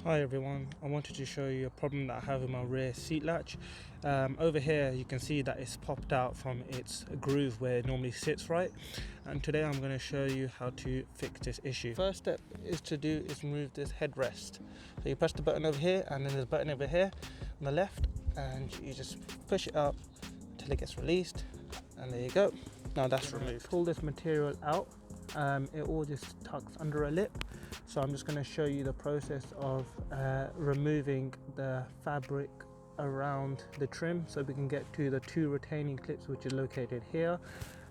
Hi everyone, I wanted to show you a problem that I have with my rear seat latch. Over here you can see that it's popped out from its groove where it normally sits, right? And today I'm going to show you how to fix this issue. First step is remove this headrest. So you press the button over here, and then there's a button over here on the left, and you just push it up until it gets released, and there you go. Now that's removed. Pull this material out. It all just tucks under a lip, so I'm just going to show you the process of removing the fabric around the trim so we can get to the two retaining clips, which are located here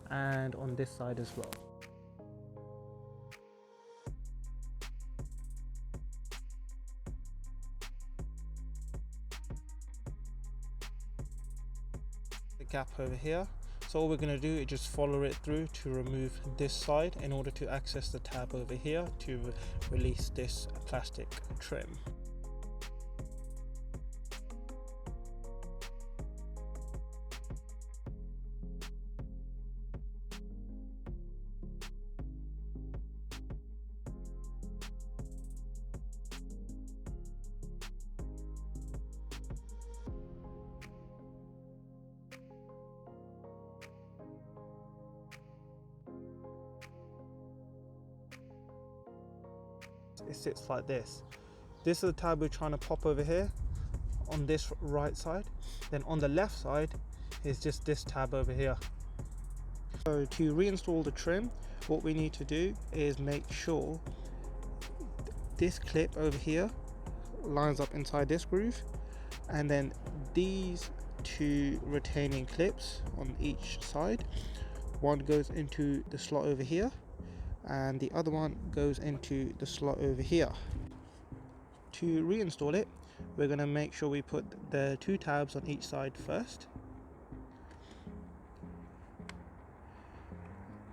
and on this side as well. The gap over here. So all we're going to do is just follow it through to remove this side in order to access the tab over here to release this plastic trim. It sits like this. This is the tab we're trying to pop over here on this right side. Then on the left side is just this tab over here. So to reinstall the trim, what we need to do is make sure this clip over here lines up inside this groove, and then these two retaining clips on each side, one goes into the slot over here and the other one goes into the slot over here. To reinstall it, we're going to make sure we put the two tabs on each side first,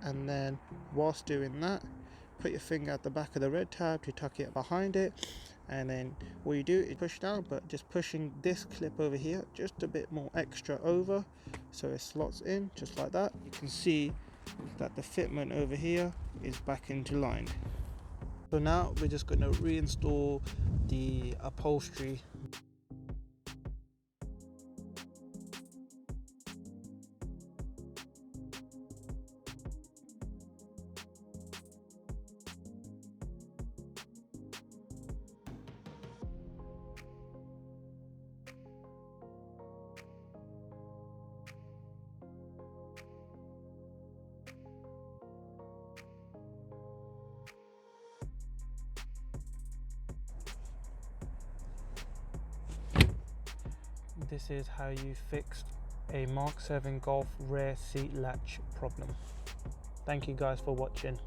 and then whilst doing that, put your finger at the back of the red tab to tuck it behind it, and then what you do is push down, but just pushing this clip over here just a bit more extra over so it slots in just like that. You can see that the fitment over here is back into line. So now we're just going to reinstall the upholstery. This is how you fixed a Mark 7 Golf rear seat latch problem. Thank you guys for watching.